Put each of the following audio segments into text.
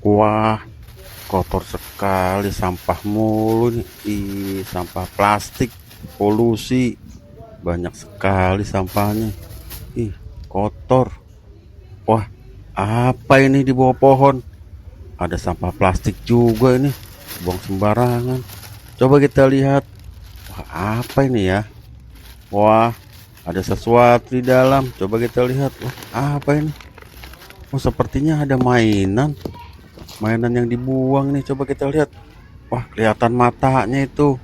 Wah, kotor sekali, sampah mulu nih. Sampah plastik, polusi, banyak sekali sampahnya. Kotor. Wah, apa ini di bawah pohon? Ada sampah plastik juga ini, buang sembarangan. Coba kita lihat. Wah, apa ini ya? Wah, ada sesuatu di dalam. Coba kita lihat. Wah, apa ini? Oh, sepertinya ada mainan yang dibuang nih. Coba kita lihat. Wah, kelihatan matanya itu,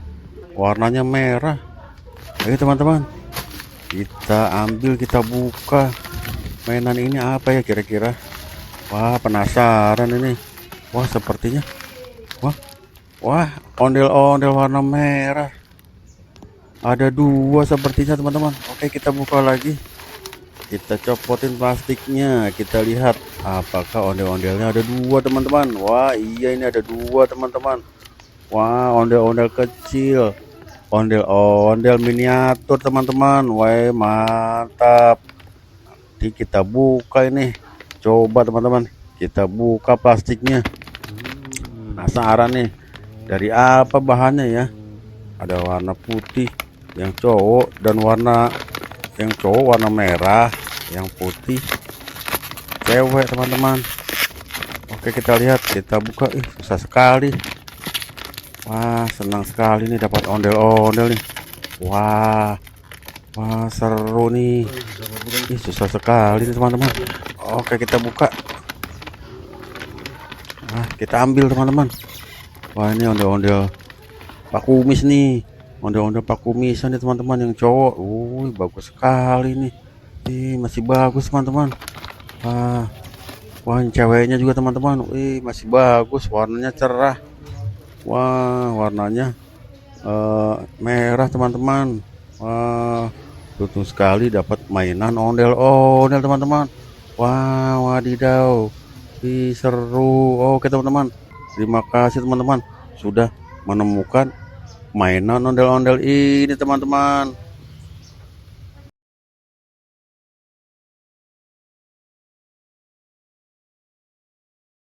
warnanya merah. Ayo teman-teman, kita ambil, kita buka. Mainan ini apa ya kira-kira? Wah, penasaran ini. Wah, sepertinya, wah, wah, ondel-ondel warna merah. Ada dua sepertinya teman-teman. Oke, kita buka lagi. Kita copotin plastiknya. Kita lihat apakah ondel-ondelnya ada dua teman-teman. Wah, iya, ini ada dua teman-teman. Wah, ondel-ondel kecil, ondel-ondel miniatur teman-teman. Wah, mantap. Nanti kita buka ini. Coba teman-teman, kita buka plastiknya. Penasaran nih, dari apa bahannya ya? Ada warna putih yang cowok, dan yang cowok warna merah, yang putih cewek teman-teman. Oke, kita lihat, kita buka. Susah sekali. Wah, senang sekali nih dapat ondel-ondel nih. Wah, wah, seru nih. Susah sekali nih teman-teman. Oke, kita buka. Nah, kita ambil teman-teman. Wah, ini ondel-ondel Pak Kumis nih. Ondel-ondel Pak Kumisan nih teman-teman, yang cowok. Bagus sekali nih. Masih bagus teman-teman. Wah, wah, yang ceweknya juga teman-teman. Masih bagus, warnanya cerah. Wah, warnanya merah teman-teman. Wah, beruntung sekali dapat mainan ondel-ondel teman-teman. Wah, wadidaw. Seru. Oke teman-teman, terima kasih teman-teman sudah menemukan mainan ondel-ondel ini teman-teman.